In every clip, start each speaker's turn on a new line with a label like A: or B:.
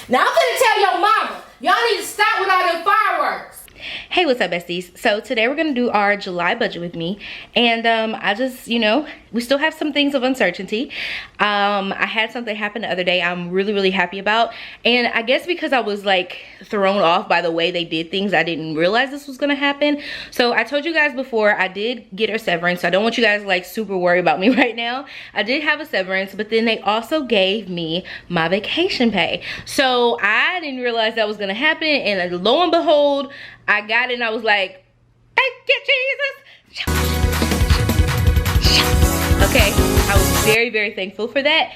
A: Now I'm gonna tell your mama, y'all need to stop with all them fireworks.
B: Hey, what's up, besties? So today we're gonna do our July budget with me, and I just, you know, we still have some things of uncertainty. I had something happen the other day I'm really happy about, and I guess because I was like thrown off by the way they did things, I didn't realize this was gonna happen. So I told you guys before, I did get a severance, so I don't want you guys like super worried about me right now. I did have a severance, but then they also gave me my vacation pay. So I didn't realize that was gonna happen, and lo and behold, I got it and I was like, thank you, Jesus. Okay, I was very thankful for that.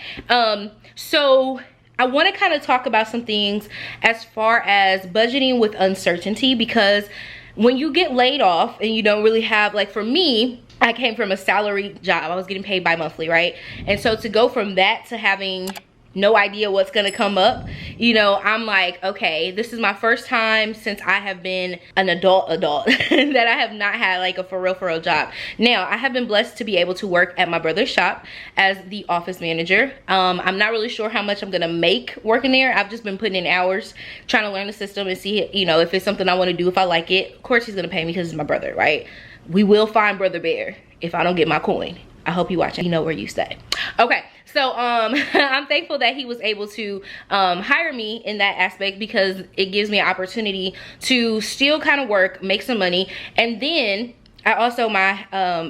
B: So I want to kind of talk about some things as far as budgeting with uncertainty, because when you get laid off and you don't really have, like for me, I came from a salary job. I was getting paid bi-monthly, right? And so to go from that to having no idea what's gonna come up, you know, I'm like, okay, this is my first time since I have been an adult that I have not had like a for real job. Now, I have been blessed to be able to work at my brother's shop as the office manager. I'm not really sure how much I'm gonna make working there. I've just been putting in hours trying to learn the system and see, you know, if it's something I want to do, if I like it. Of course he's gonna pay me because he's my brother, right? We will find Brother Bear if I don't get my coin. I hope you watch it. You know where you stay. Okay, so I'm thankful that he was able to hire me in that aspect, because it gives me an opportunity to still kind of work, make some money. And then I also I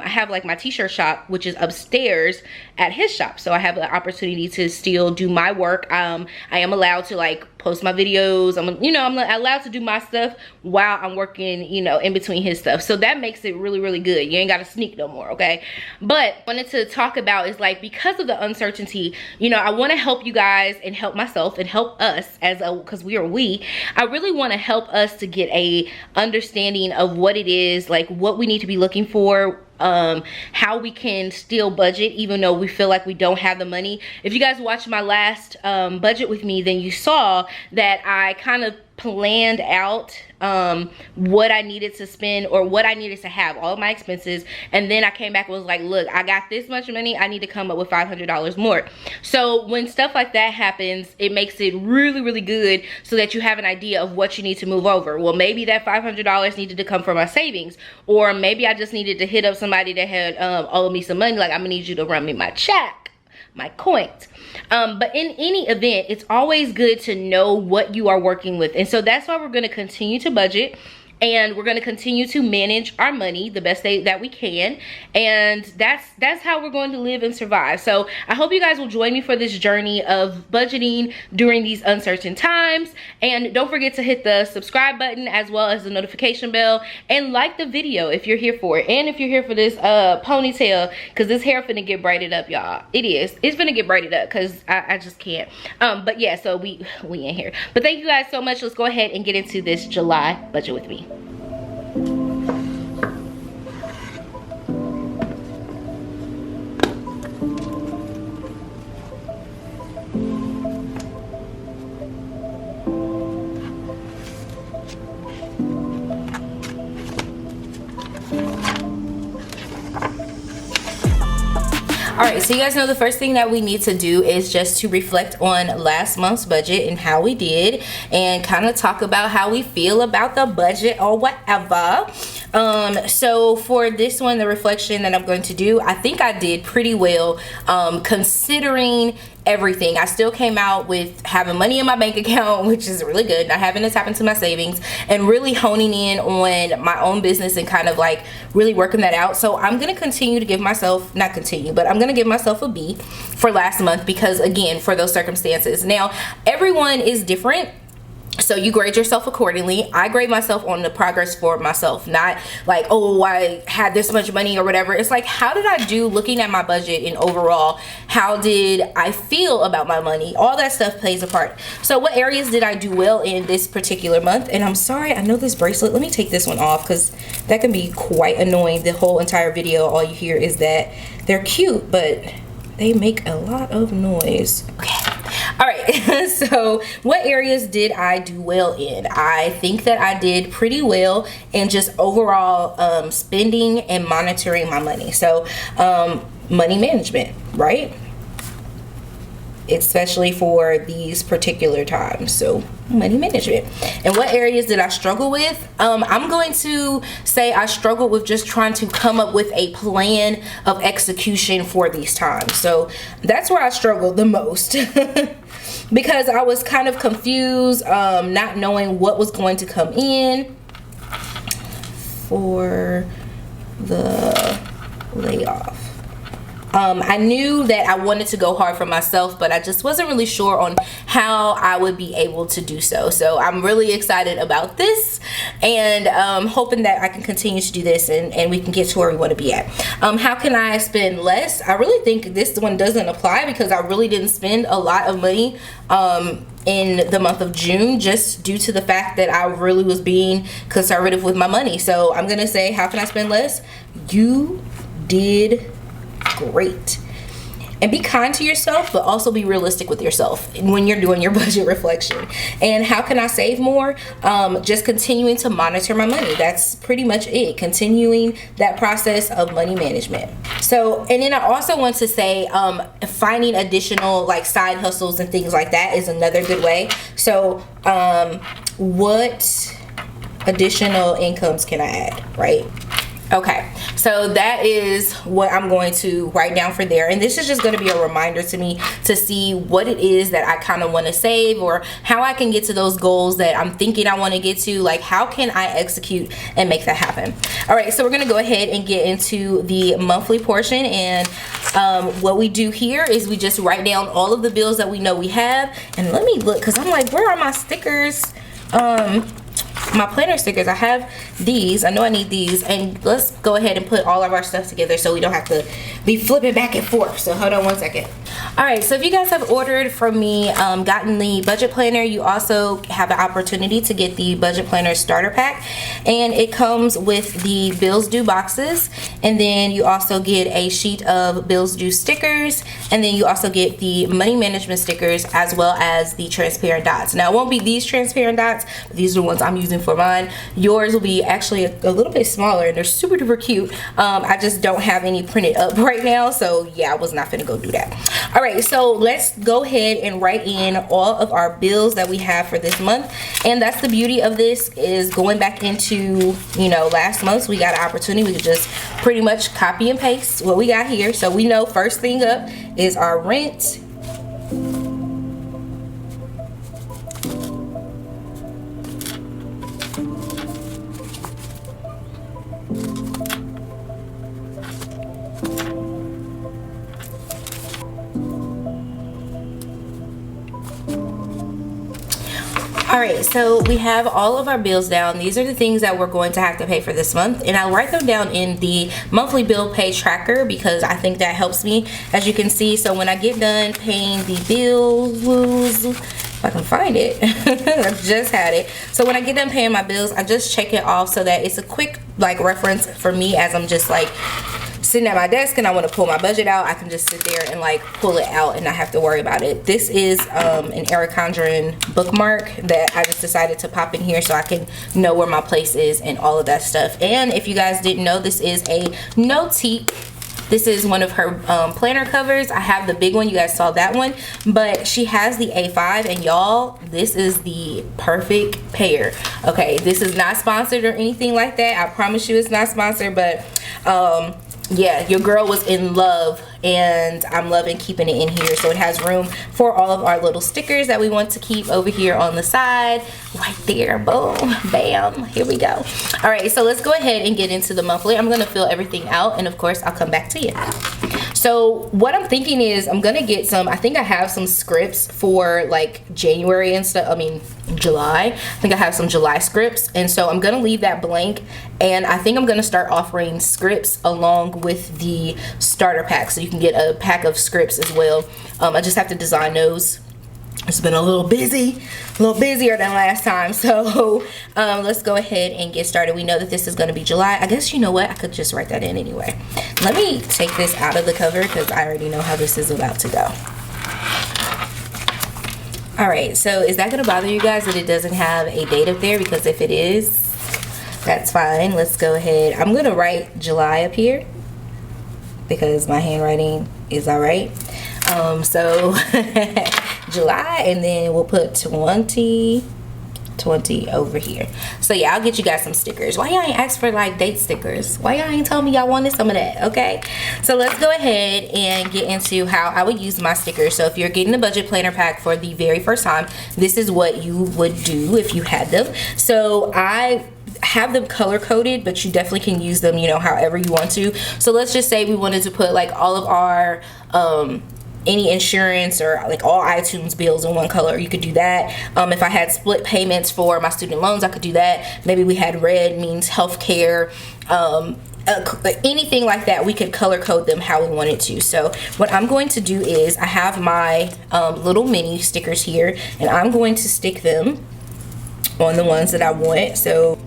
B: have like my t-shirt shop, which is upstairs at his shop, so I have the opportunity to still do my work. I am allowed to like post my videos. I'm allowed to do my stuff while I'm working, you know, in between his stuff. So that makes it really good. You ain't gotta sneak no more, okay? But wanted to talk about is like, because of the uncertainty, you know, I want to help you guys and help myself and help us because I really want to help us to get a understanding of what it is, like what we need to be looking for, how we can still budget even though we feel like we don't have the money. If you guys watched my last budget with me, then you saw that I kind of planned out what I needed to spend, or what I needed to have, all of my expenses, and then I came back and was like, look, I got this much money, I need to come up with $500 more. So when stuff like that happens, it makes it really good, so that you have an idea of what you need to move over. Well, maybe that $500 needed to come from my savings, or maybe I just needed to hit up somebody that had owed me some money, like, I'm gonna need you to run me my check, my coins. But in any event, it's always good to know what you are working with, and so that's why we're going to continue to budget, and we're going to continue to manage our money the best that we can, and that's how we're going to live and survive. So I hope you guys will join me for this journey of budgeting during these uncertain times, and don't forget to hit the subscribe button as well as the notification bell, and like the video if you're here for it, and if you're here for this ponytail, because this hair finna get braided up, y'all. It's finna get braided up because I just can't. But yeah, so we in here. But thank you guys so much. Let's go ahead and get into this July budget with me. Alright, so you guys know the first thing that we need to do is just to reflect on last month's budget and how we did, and kind of talk about how we feel about the budget or whatever. So for this one, the reflection that I'm going to do, I think I did pretty well, considering everything. I still came out with having money in my bank account, which is really good, not having to tap into my savings, and really honing in on my own business and kind of like really working that out. So I'm gonna continue to give myself, not continue, but I'm gonna give myself a B for last month, because again, for those circumstances. Now, everyone is different, so you grade yourself accordingly. I grade myself on the progress for myself, not like, oh, I had this much money or whatever. It's like, how did I do looking at my budget, and overall, how did I feel about my money? All that stuff plays a part. So what areas did I do well in this particular month? And I'm sorry, I know this bracelet, let me take this one off, because that can be quite annoying. The whole entire video, all you hear is that they're cute, but they make a lot of noise. Okay. All right, so what areas did I do well in? I think that I did pretty well in just overall spending and monitoring my money. So money management, right? especially for these particular times. So money management. And what areas did I struggle with? I'm going to say I struggled with just trying to come up with a plan of execution for these times. So that's where I struggled the most. Because I was kind of confused, not knowing what was going to come in for the layoff. I knew that I wanted to go hard for myself, but I just wasn't really sure on how I would be able to do so. So I'm really excited about this, and hoping that I can continue to do this and we can get to where we want to be at. How can I spend less? I really think this one doesn't apply because I really didn't spend a lot of money in the month of June, just due to the fact that I really was being conservative with my money. So I'm gonna say, how can I spend less? You did great. And be kind to yourself, but also be realistic with yourself when you're doing your budget reflection. And how can I save more? Just continuing to monitor my money. That's pretty much it. Continuing that process of money management. So, and then I also want to say, finding additional like side hustles and things like that is another good way. So, what additional incomes can I add, right? Okay, so that is what I'm going to write down for there. And this is just going to be a reminder to me to see what it is that I kind of want to save, or how I can get to those goals that I'm thinking I want to get to. Like, how can I execute and make that happen? All right, so we're going to go ahead and get into the monthly portion. And what we do here is we just write down all of the bills that we know we have. And let me look, because I'm like, where are my stickers? My planner stickers. I have these. I know I need these. And let's go ahead and put all of our stuff together so we don't have to be flipping back and forth. So hold on one second. All right, so if you guys have ordered from me, gotten the budget planner, you also have the opportunity to get the budget planner starter pack, and it comes with the bills due boxes, and then you also get a sheet of bills due stickers, and then you also get the money management stickers, as well as the transparent dots. Now, it won't be these transparent dots, but these are the ones I'm using for mine. Yours will be actually a little bit smaller, and they're super duper cute. I just don't have any printed up right now, so yeah, I was not gonna go do that. All right, so let's go ahead and write in all of our bills that we have for this month. And that's the beauty of this, is going back into, you know, last month, we got an opportunity. We could just pretty much copy and paste what we got here. So we know first thing up is our rent. All right, so we have all of our bills down. These are the things that we're going to have to pay for this month, and I'll write them down in the monthly bill pay tracker because I think that helps me, as you can see. So when I get done paying the bills, if I can find it, I just had it. So when I get done paying my bills, I just check it off so that it's a quick like reference for me as I'm just like sitting at my desk and I want to pull my budget out. I can just sit there and like pull it out and not have to worry about it. This is an Eric Condren bookmark that I just decided to pop in here so I can know where my place is and all of that stuff. And if you guys didn't know, this is a Notique. This is one of her planner covers. I have the big one, you guys saw that one, but she has the A5, and y'all, this is the perfect pair. Okay, this is not sponsored or anything like that. I promise you it's not sponsored, but yeah, your girl was in love, and I'm loving keeping it in here. So it has room for all of our little stickers that we want to keep over here on the side. Right there, boom, bam, here we go. All right, so let's go ahead and get into the monthly. I'm gonna fill everything out, and of course, I'll come back to you. So what I'm thinking is I'm gonna get some, I think I have some scripts for like January and stuff, I mean July. I think I have some July scripts, and so I'm gonna leave that blank, and I think I'm gonna start offering scripts along with the starter pack, so you can get a pack of scripts as well. I just have to design those. It's been a little busy, a little busier than last time, so let's go ahead and get started. We know that this is going to be July. I guess, you know what, I could just write that in anyway. Let me take this out of the cover because I already know how this is about to go. All right, so is that going to bother you guys that it doesn't have a date up there? Because if it is, that's fine. Let's go ahead. I'm going to write July up here because my handwriting is all right. So July, and then we'll put 2020 over here. So yeah, I'll get you guys some stickers. Why y'all ain't ask for like date stickers? Why y'all ain't told me y'all wanted some of that? Okay, so let's go ahead and get into how I would use my stickers. So if you're getting the budget planner pack for the very first time, this is what you would do if you had them. So I have them color coded, but you definitely can use them, you know, however you want to. So let's just say we wanted to put like all of our any insurance or like all iTunes bills in one color, you could do that. If I had split payments for my student loans, I could do that. Maybe we had red means healthcare, anything like that, we could color code them how we wanted to. So what I'm going to do is I have my little mini stickers here, and I'm going to stick them on the ones that I want. So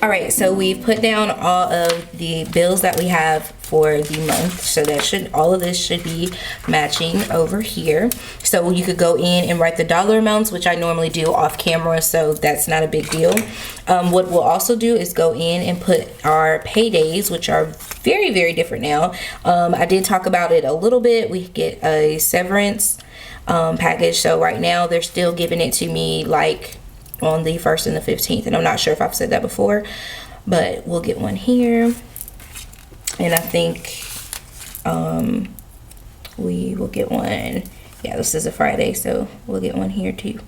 B: alright, so we've put down all of the bills that we have for the month, so that all of this should be matching over here. So you could go in and write the dollar amounts, which I normally do off camera, so that's not a big deal. What we'll also do is go in and put our paydays, which are very, very different now. I did talk about it a little bit. We get a severance package, so right now they're still giving it to me like on the 1st and the 15th, and I'm not sure if I've said that before, but we'll get one here, and I think we will get one, yeah, this is a Friday, so we'll get one here too.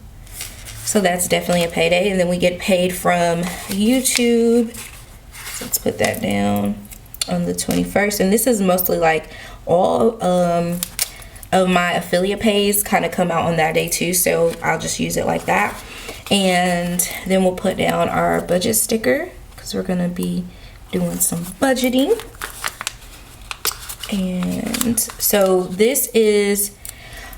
B: So that's definitely a payday. And then we get paid from YouTube, so let's put that down on the 21st, and this is mostly like all of my affiliate pays kind of come out on that day too, so I'll just use it like that. And then we'll put down our budget sticker because we're gonna be doing some budgeting. And so this is,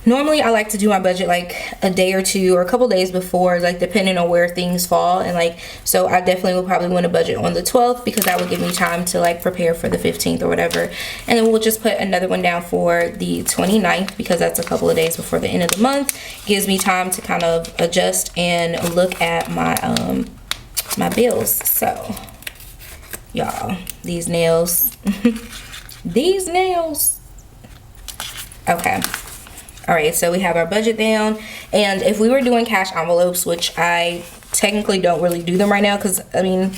B: normally I like to do my budget like a day or two or a couple days before, like depending on where things fall. And like, so I definitely will probably want to budget on the 12th because that would give me time to like prepare for the 15th or whatever. And then we'll just put another one down for the 29th because that's a couple of days before the end of the month. Gives me time to kind of adjust and look at my my bills. So y'all, these nails these nails, okay. All right, so we have our budget down, and if we were doing cash envelopes, which I technically don't really do them right now because I mean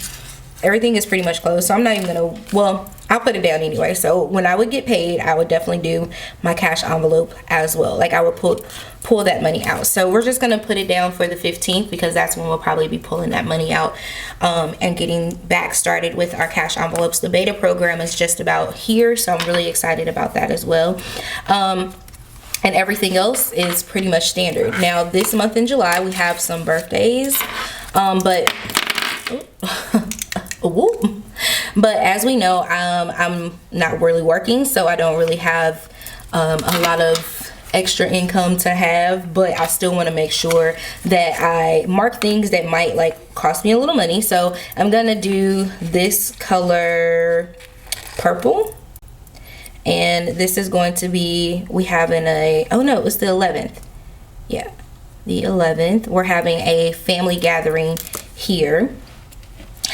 B: everything is pretty much closed, so I'm not even gonna, well, I'll put it down anyway. So when I would get paid, I would definitely do my cash envelope as well, like I would pull that money out. So we're just gonna put it down for the 15th because that's when we'll probably be pulling that money out and getting back started with our cash envelopes. The beta program is just about here, so I'm really excited about that as well. And everything else is pretty much standard. Now this month in July we have some birthdays, but as we know, I'm not really working, so I don't really have a lot of extra income to have, but I still want to make sure that I mark things that might like cost me a little money. So I'm gonna do this color purple. And this is going to be, we having a, oh no, it was the 11th. Yeah, the 11th. We're having a family gathering here.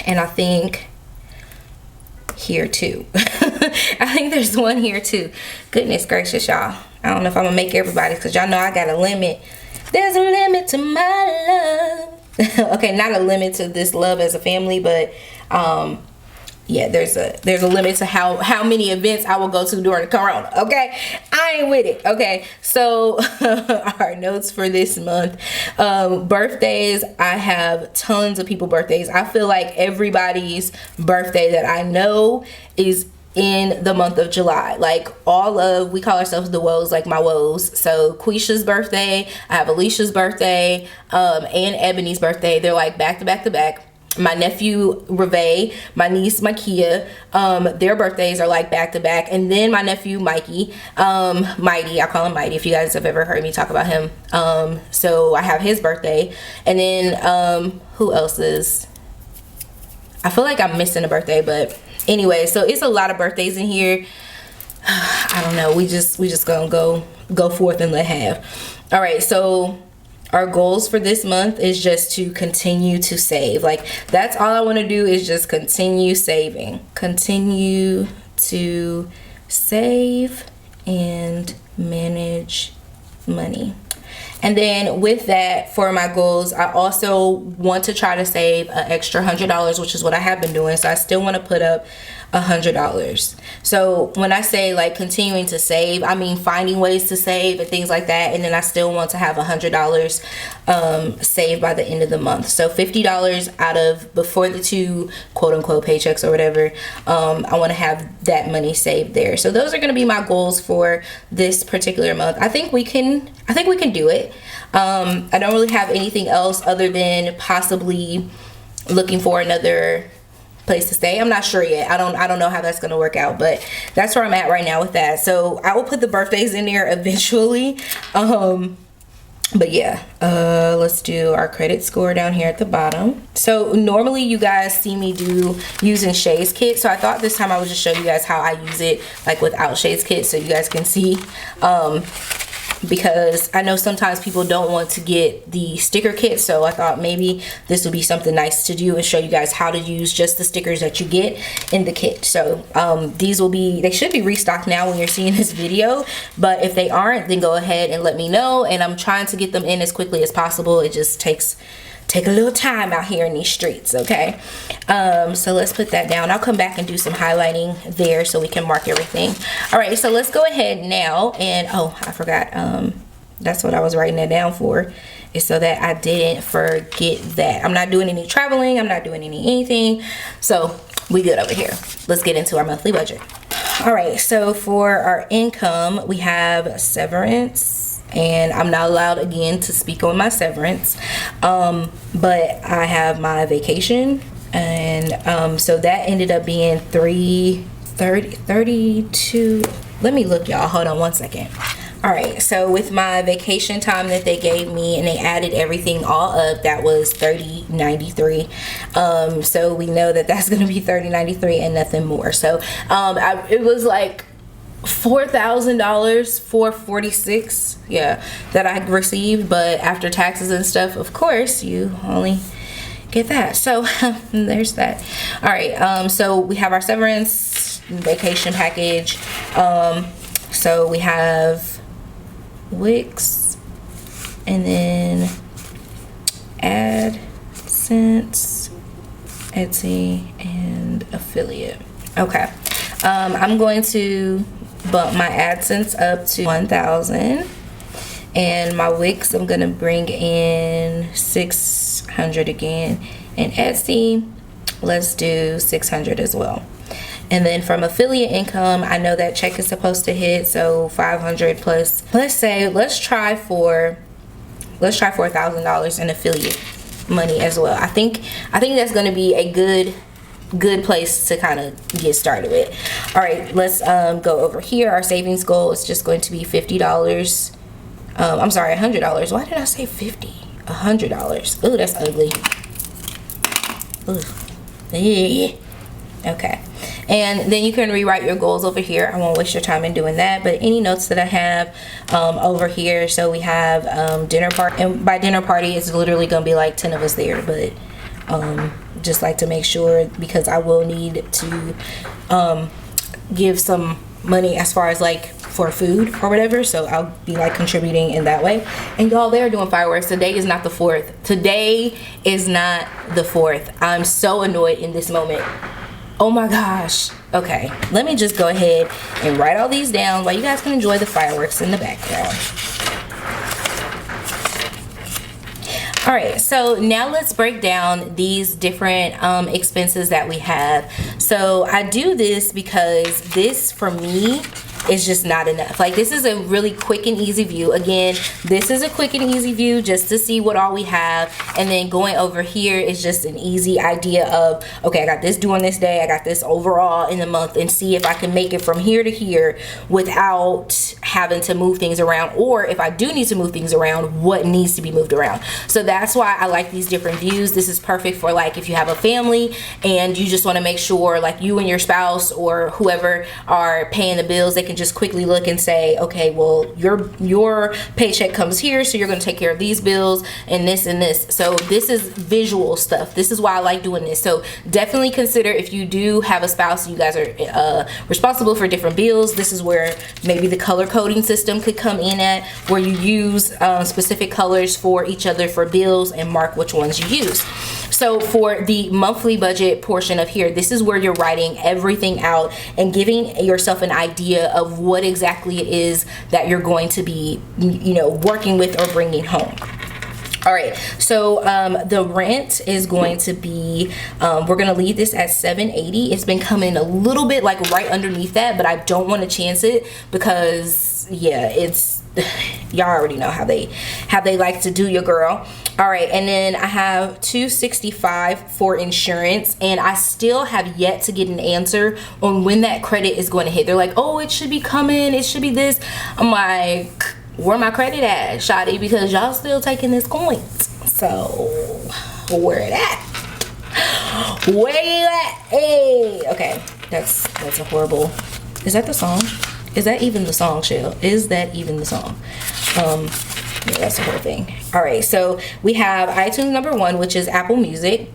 B: And I think here too. I think there's one here too. Goodness gracious, y'all. I don't know if I'm gonna make everybody, because y'all know I got a limit. There's a limit to my love. Okay, not a limit to this love as a family, but yeah, there's a limit to how many events I will go to during the corona. Okay, I ain't with it. Okay, so our notes for this month, birthdays, I have tons of people birthdays. I feel like everybody's birthday that I know is in the month of July. Like we call ourselves the woes, like my woes. So Quisha's birthday, I have Alicia's birthday, and Ebony's birthday. They're like back to back to back. My nephew Reve, my niece Makia, their birthdays are like back to back. And then my nephew Mikey, Mighty, I call him Mighty if you guys have ever heard me talk about him. So I have his birthday. And then who else is, I feel like I'm missing a birthday, but anyway, so it's a lot of birthdays in here. I don't know, we just gonna go forth and let have. All right, so our goals for this month is just to continue to save. Like, that's all I want to do, is just continue saving. Continue to save and manage money. And then with that, for my goals, I also want to try to save an extra $100, which is what I have been doing. So I still want to put up $100. So when I say like continuing to save, I mean finding ways to save and things like that. And then I still want to have $100 saved by the end of the month. So $50 out of before the 2 quote unquote paychecks or whatever, I want to have that money saved there. So those are going to be my goals for this particular month. I think we can do it. I don't really have anything else other than possibly looking for another place to stay. I'm not sure yet. I don't know how that's gonna work out, but that's where I'm at right now with that. So I will put the birthdays in there eventually. But yeah, let's do our credit score down here at the bottom. So normally you guys see me using Shades Kit, so I thought this time I would just show you guys how I use it like without Shades Kit, so you guys can see. Because I know sometimes people don't want to get the sticker kit, so I thought maybe this would be something nice to do and show you guys how to use just the stickers that you get in the kit. So they should be restocked now when you're seeing this video, but if they aren't, then go ahead and let me know, and I'm trying to get them in as quickly as possible. It just take a little time out here in these streets, okay? So let's put that down. I'll come back and do some highlighting there so we can mark everything. All right, so let's go ahead now and, oh, I forgot, that's what I was writing that down for, is so that I didn't forget that. I'm not doing any traveling, I'm not doing anything, so we good over here. Let's get into our monthly budget. All right, so for our income, we have severance, and I'm not allowed again to speak on my severance, but I have my vacation, and so that ended up being 32. Let me look, y'all, hold on one second. All right, so with my vacation time that they gave me and they added everything all up, that was $30.93. So we know that that's gonna be $30.93 and nothing more. So it was like $4,000, $446, yeah, that I received, but after taxes and stuff, of course, you only get that. So there's that. All right, so we have our severance vacation package. So we have Wix, and then AdSense, Etsy, and affiliate. Okay, I'm going to bump my AdSense up to 1,000, and my Wix I'm gonna bring in 600 again, and Etsy, let's do 600 as well. And then from affiliate income, I know that check is supposed to hit, so 500 plus, let's try for $1,000 in affiliate money as well. I think that's going to be a good place to kind of get started with. All right, let's go over here. Our savings goal is just going to be $50. I'm sorry, $100. Why did I say 50? $100. Ooh, that's ugly. Ooh. Yeah. Okay, and then you can rewrite your goals over here. I won't waste your time in doing that, but any notes that I have over here. So we have dinner party, and by dinner party it's literally gonna be like 10 of us there, but just like to make sure, because I will need to give some money as far as like for food or whatever, so I'll be like contributing in that way. And y'all, they're doing fireworks. Today is not the 4th. Today is not the 4th. I'm so annoyed in this moment. Oh my gosh. Okay, let me just go ahead and write all these down while you guys can enjoy the fireworks in the background. All right, so now let's break down these different expenses that we have. So I do this because this, for me, is just not enough. Like, this is a really quick and easy view. Again, this is a quick and easy view just to see what all we have, and then going over here is just an easy idea of, okay, I got this due on this day, I got this overall in the month, and see if I can make it from here to here without having to move things around, or if I do need to move things around, what needs to be moved around. So that's why I like these different views. This is perfect for like if you have a family and you just want to make sure like you and your spouse or whoever are paying the bills, they can can just quickly look and say, okay, well, your paycheck comes here, so you're going to take care of these bills and this and this. So this is visual stuff. This is why I like doing this. So definitely consider, if you do have a spouse, you guys are responsible for different bills, this is where maybe the color coding system could come in at, where you use specific colors for each other for bills and mark which ones you use. So for the monthly budget portion of here, this is where you're writing everything out and giving yourself an idea of what exactly it is that you're going to be, you know, working with or bringing home. All right, so the rent is going to be, we're gonna leave this at $780. It's been coming a little bit like right underneath that, but I don't want to chance it because, yeah, it's, y'all already know how they like to do your girl. All right, and then I have $265 for insurance, and I still have yet to get an answer on when that credit is going to hit. They're like, oh, it should be coming, it should be this. I'm like, where my credit at, shawty? Because y'all still taking this coin. So where it at? Where you at? Hey, okay, that's a horrible. Is that the song? Is that even the song, Shell? Is that even the song? Yeah, that's the whole thing. All right, so we have iTunes number 1, which is Apple Music.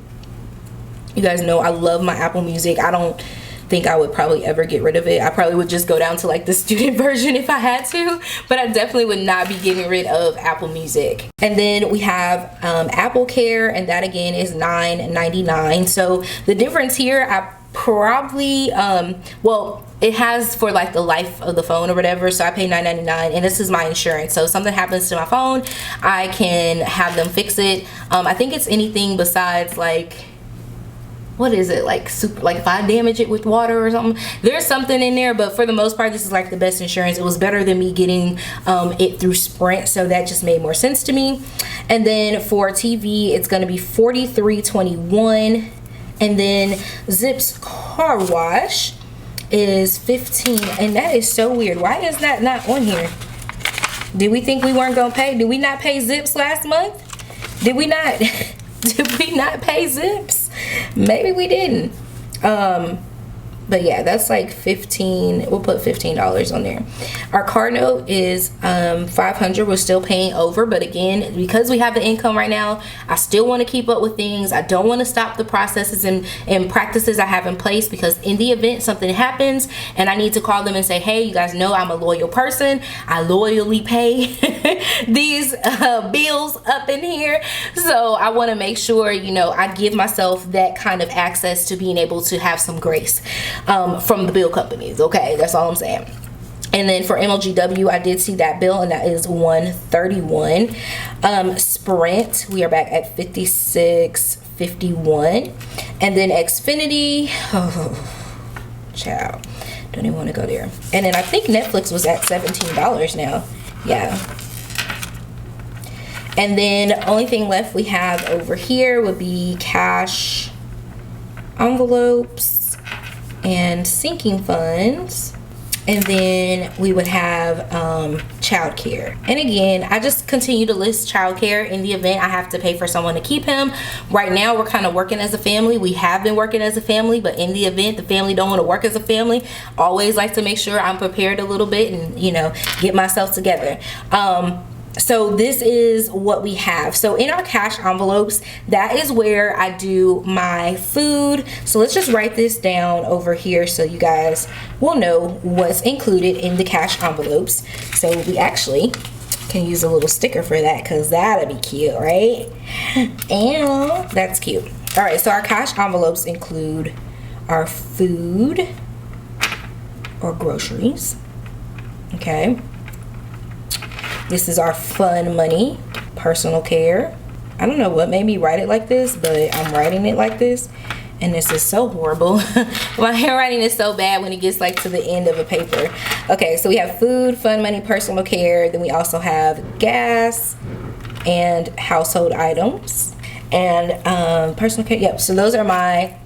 B: You guys know I love my Apple Music. I don't think I would probably ever get rid of it. I probably would just go down to like the student version if I had to, but I definitely would not be getting rid of Apple Music. And then we have Apple Care, and that again is $9.99. So the difference here, I probably well, it has for like the life of the phone or whatever, so I pay $9.99, and this is my insurance. So if something happens to my phone, I can have them fix it. I think it's anything besides like, what is it, like super, like if I damage it with water or something, there's something in there, but for the most part this is like the best insurance. It was better than me getting it through Sprint, so that just made more sense to me. And then for TV, it's going to be $43.21, and then Zip's car wash is $15, and that is so weird. Why is that not on here? Did we think we weren't gonna pay? Did we not pay Zips last month? Did we not? Did we not pay Zips? Maybe we didn't. But yeah, that's like 15. We'll put $15 on there. Our car note is $500. We're still paying over, but again, because we have the income right now, I still want to keep up with things. I don't want to stop the processes and practices I have in place, because in the event something happens and I need to call them and say, hey, you guys know I'm a loyal person, I loyally pay these bills up in here. So I want to make sure, you know, I give myself that kind of access to being able to have some grace from the bill companies. Okay, that's all I'm saying. And then for MLGW, I did see that bill, and that is $131. Sprint, we are back at $56.51. And then Xfinity, oh, child, don't even want to go there. And then I think Netflix was at $17 now. Yeah. And then the only thing left we have over here would be cash envelopes and sinking funds, and then we would have child care. And again, I just continue to list child care in the event I have to pay for someone to keep him. Right now we're kind of working as a family. We have been working as a family, but in the event the family don't want to work as a family, always like to make sure I'm prepared a little bit and, you know, get myself together. So this is what we have. So in our cash envelopes, that is where I do my food. So let's just write this down over here so you guys will know what's included in the cash envelopes. So we actually can use a little sticker for that, because that'll be cute, right? And that's cute. All right, so our cash envelopes include our food or groceries. Okay. This is our fun money, personal care. I don't know what made me write it like this, but I'm writing it like this. And this is so horrible. My handwriting is so bad when it gets like to the end of a paper. Okay, so we have food, fun money, personal care. Then we also have gas and household items. And personal care, yep. So those are my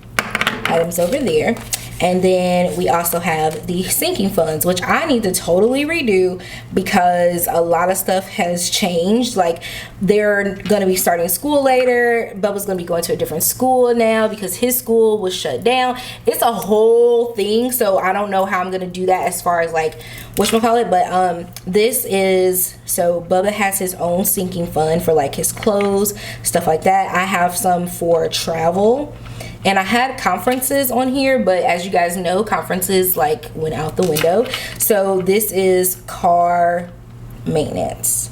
B: items over there. And then we also have the sinking funds, which I need to totally redo because a lot of stuff has changed. Like, they're going to be starting school later. Bubba's going to be going to a different school now because his school was shut down. It's a whole thing, so I don't know how I'm going to do that as far as like whatchamacallit, but this is, so Bubba has his own sinking fund for like his clothes, stuff like that. I have some for travel. And I had conferences on here, but as you guys know, conferences like went out the window. So this is car maintenance.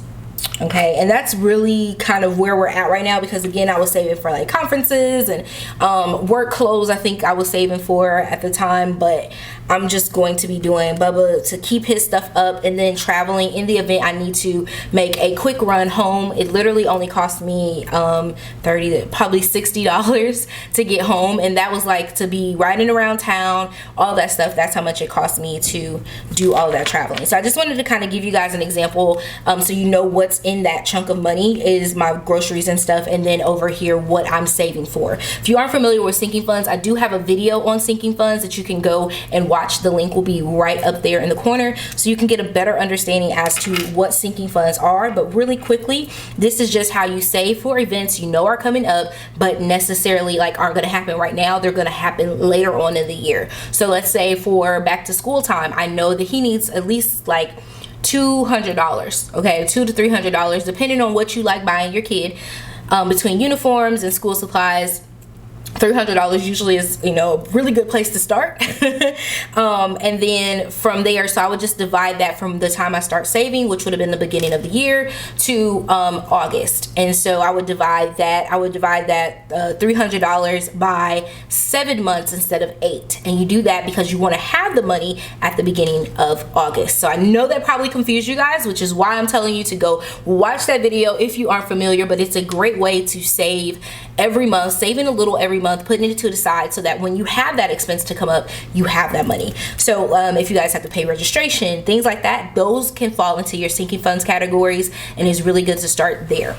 B: Okay, and that's really kind of where we're at right now, because again, I was saving for like conferences and work clothes. I think I was saving for at the time, but I'm just going to be doing Bubba to keep his stuff up, and then traveling in the event I need to make a quick run home. It literally only cost me $30 to probably $60 to get home, and that was like to be riding around town, all that stuff. That's how much it cost me to do all of that traveling. So I just wanted to kind of give you guys an example, so you know what's in that chunk of money is my groceries and stuff, and then over here what I'm saving for. If you aren't familiar with sinking funds, I do have a video on sinking funds that you can go and watch. The link will be right up there in the corner, so you can get a better understanding as to what sinking funds are. But really quickly, this is just how you save for events you know are coming up, but necessarily like aren't going to happen right now. They're going to happen later on in the year. So let's say for back to school time, I know that he needs at least like $200, okay, $200 to $300, depending on what you like buying your kid, between uniforms and school supplies. $300 usually is, you know, a really good place to start. And then from there, so I would just divide that from the time I start saving, which would have been the beginning of the year, to August. And so I would divide that $300 by 7 months instead of 8. And you do that because you want to have the money at the beginning of August. So I know that probably confused you guys, which is why I'm telling you to go watch that video if you aren't familiar. But it's a great way to save every month, saving a little every month, putting it to the side so that when you have that expense to come up, you have that money. So if you guys have to pay registration, things like that, those can fall into your sinking funds categories, and it's really good to start there.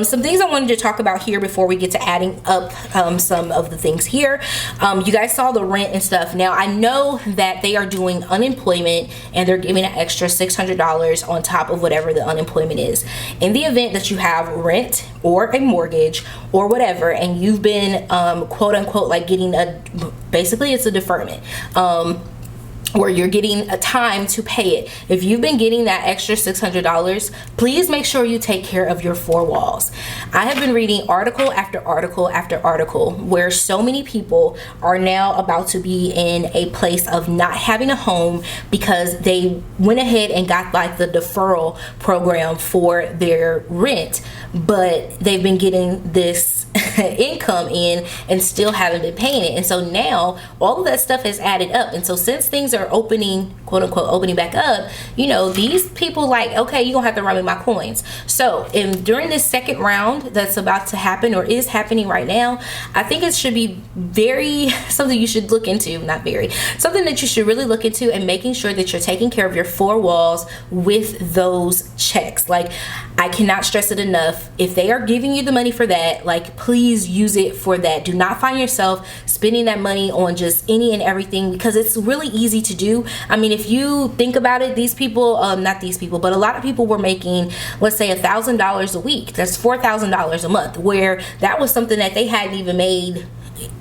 B: Some things I wanted to talk about here before we get to adding up some of the things here. You guys saw the rent and stuff. Now I know that they are doing unemployment and they're giving an extra $600 on top of whatever the unemployment is. In the event that you have rent or a mortgage or whatever, and you've been quote unquote like getting basically it's a deferment, where you're getting a time to pay it. If you've been getting that extra $600, please make sure you take care of your four walls. I have been reading article after article after article where so many people are now about to be in a place of not having a home because they went ahead and got like the deferral program for their rent, but they've been getting this income in and still haven't been paying it. And so now all of that stuff has added up. And so since things are opening, quote unquote, opening back up, you know, these people like, okay, you're gonna have to run me my coins. So during this second round that's about to happen or is happening right now, I think it should be something you should look into, something that you should really look into, and making sure that you're taking care of your four walls with those checks. Like, I cannot stress it enough. If they are giving you the money for that, like, please use it for that. Do not find yourself spending that money on just any and everything, because it's really easy to do. I mean, if you think about it, these people, not these people, but a lot of people were making, let's say, $1,000 a week. That's $4,000 a month, where that was something that they hadn't even made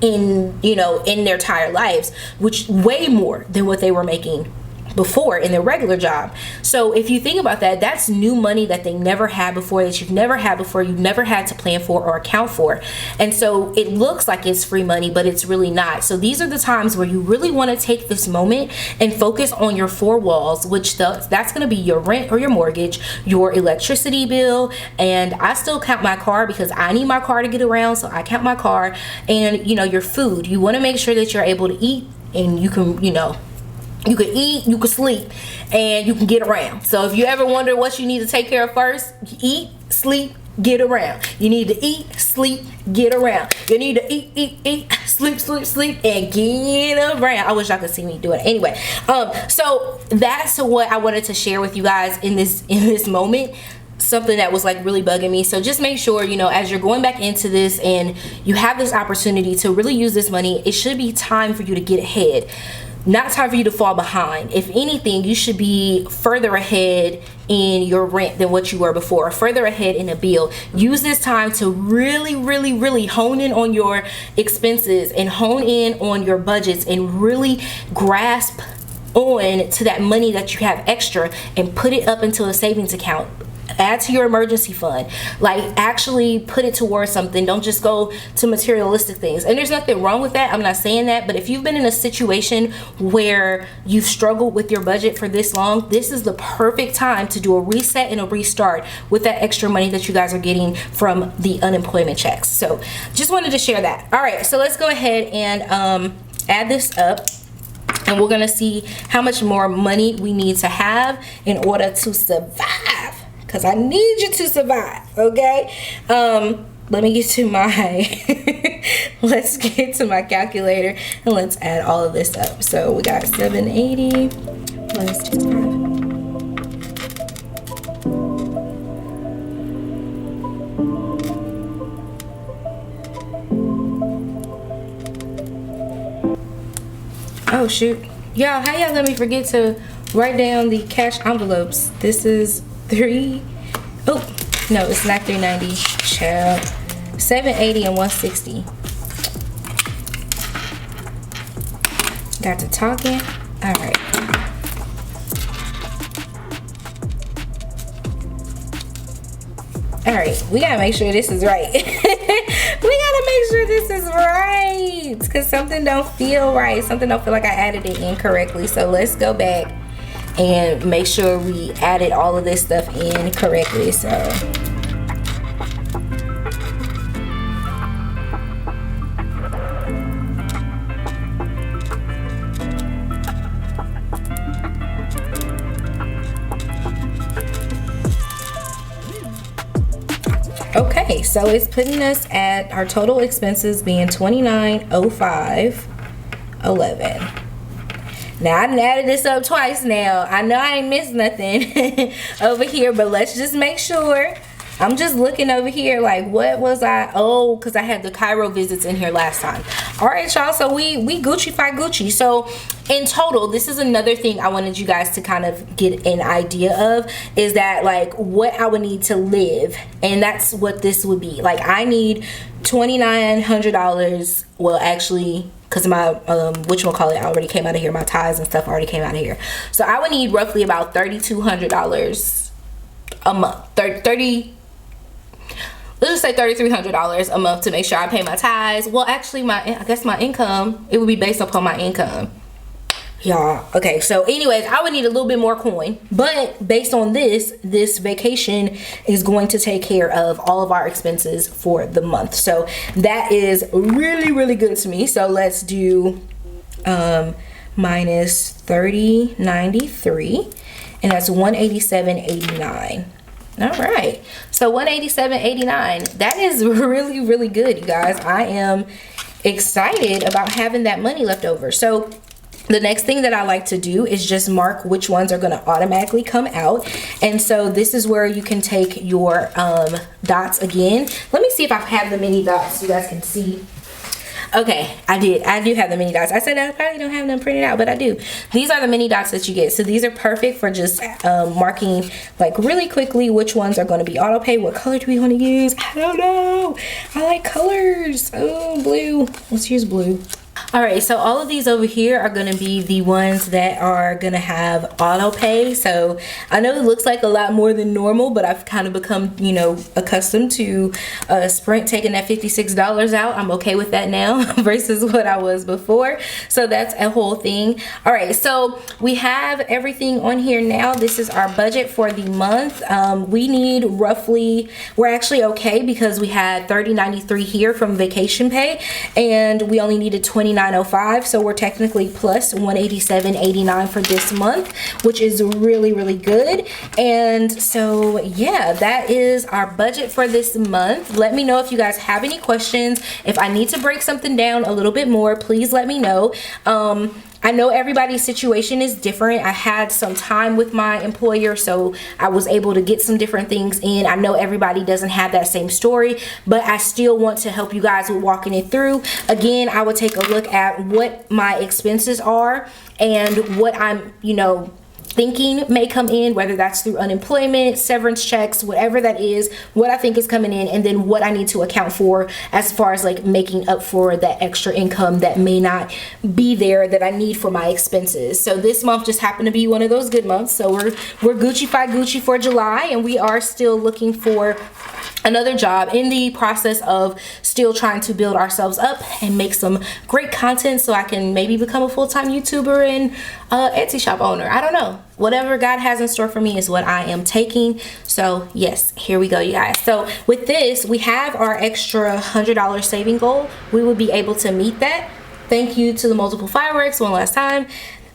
B: in their entire lives, which way more than what they were making before in their regular job. So if you think about that, that's new money that they never had before, that you've never had before, you've never had to plan for or account for. And so it looks like it's free money, but it's really not. So these are the times where you really want to take this moment and focus on your four walls, which that's going to be your rent or your mortgage, your electricity bill, and I still count my car because I need my car to get around, so I count my car, and your food. You want to make sure that you're able to eat, and you can you can eat, you can sleep, and you can get around. So if you ever wonder what you need to take care of first, eat, sleep, get around. You need to eat, sleep, get around. You need to eat, sleep, and get around. I wish y'all could see me do it. Anyway, so that's what I wanted to share with you guys in this moment. something that was like really bugging me. So just make sure, you know, as you're going back into this and you have this opportunity to really use this money, it should be time for you to get ahead, not time for you to fall behind. If anything, you should be further ahead in your rent than what you were before, further ahead in a bill. Use this time to really hone in on your expenses and hone in on your budgets and really grasp on to that money that you have extra and put it up into a savings account. Add to your emergency fund. Like, actually put it towards something. Don't just go to materialistic things. And there's nothing wrong with that, I'm not saying that, but if you've been in a situation where you've struggled with your budget for this long, this is the perfect time to do a reset and a restart with that extra money that you guys are getting from the unemployment checks. So just wanted to share that. All right, so let's go ahead and add this up, and we're gonna see how much more money we need to have in order to survive, because I need you to survive, okay? Let me get to my let's get to my calculator and let's add all of this up. So we got 780 plus 25. Oh shoot, y'all, how y'all let me forget to write down the cash envelopes? This is oh no, it's not 390, child. 780 and 160. Got to talking. All right. All right, we gotta make sure this is right. We gotta make sure this is right, because something don't feel right. Something don't feel like I added it incorrectly. So let's go back and make sure we added all of this stuff in correctly. So okay, so it's putting us at our total expenses being $29,05.11. Now I done added this up twice now. I know I ain't missed nothing over here, but let's just make sure. I'm just looking over here like, what was I? Oh, because I had the Cairo visits in here last time. All right, y'all, so we Gucci-fy Gucci. So in total, this is another thing I wanted you guys to kind of get an idea of, is that like what I would need to live. And that's what this would be. Like, I need $2,900. Well, actually, because my whatchamacallit already came out of here. My ties and stuff already came out of here. So I would need roughly about $3,200 a month. Let's just say $3,300 a month to make sure I pay my ties. Well, actually, I guess my income, it would be based upon my income. Y'all, okay, so anyways, I would need a little bit more coin, but based on this vacation is going to take care of all of our expenses for the month. So that is really good to me. So let's do minus 3093, and that's 187.89. All right, so 187.89. That is really good, you guys. I am excited about having that money left over. So the next thing that I like to do is just mark which ones are going to automatically come out. And so this is where you can take your dots again. Let me see if I have the mini dots so you guys can see. Okay, I do have the mini dots. I said I probably don't have them printed out, but I do. These are the mini dots that you get. So these are perfect for just marking like really quickly which ones are going to be auto pay. What color do we want to use? I don't know. I like colors. Oh, blue. Let's use blue. All right, so all of these over here are going to be the ones that are going to have auto pay. So I know it looks like a lot more than normal, but I've kind of become, you know, accustomed to Sprint taking that $56 out. I'm okay with that now versus what I was before. So that's a whole thing. All right, so we have everything on here now. This is our budget for the month. We need roughly, we're actually okay because we had $30.93 here from vacation pay, and we only needed $29.05, so we're technically plus $187.89 for this month, which is really good. And so yeah, that is our budget for this month. Let me know if you guys have any questions. If I need to break something down a little bit more, please let me know. I know everybody's situation is different. I had some time with my employer, so I was able to get some different things in. I know everybody doesn't have that same story, but I still want to help you guys with walking it through. Again, I would take a look at what my expenses are and what I'm, you know, thinking may come in, whether that's through unemployment, severance checks, whatever that is, what I think is coming in, and then what I need to account for as far as like making up for that extra income that may not be there that I need for my expenses. So this month just happened to be one of those good months. So we're Gucci for July, and we are still looking for another job, in the process of still trying to build ourselves up and make some great content so I can maybe become a full-time YouTuber and Etsy shop owner. I don't know. Whatever God has in store for me is what I am taking. So yes, here we go, you guys. So with this, we have our extra $100 saving goal. We will be able to meet that. Thank you to the multiple fireworks one last time.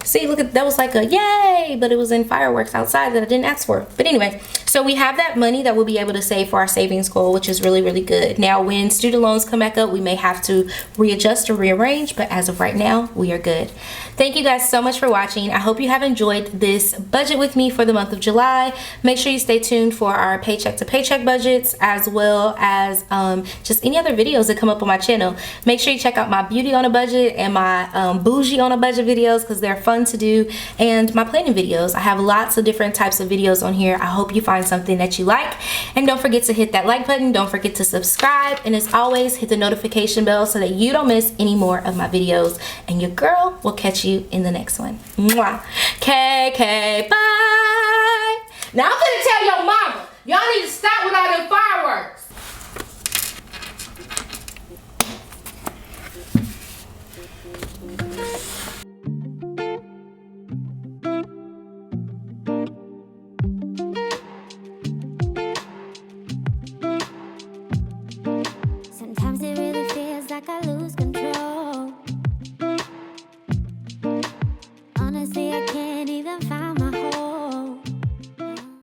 B: See, look at that, was like a yay, but it was in fireworks outside that I didn't ask for. But anyway, so we have that money that we'll be able to save for our savings goal, which is really, really good. Now, when student loans come back up, we may have to readjust or rearrange, but as of right now, we are good. Thank you guys so much for watching. I hope you have enjoyed this budget with me for the month of July. Make sure you stay tuned for our paycheck to paycheck budgets, as well as just any other videos that come up on my channel. Make sure you check out my beauty on a budget and my bougie on a budget videos, because they're fun to do, and my planning videos. I have lots of different types of videos on here. I hope you find something that you like, and don't forget to hit that like button. Don't forget to subscribe, and as always, hit the notification bell so that you don't miss any more of my videos, and your girl will catch you in the next one. Mwah. KK, bye.
A: Now I'm gonna tell your mama, y'all need to stop with all them fireworks.
C: Sometimes it really feels like I lose control.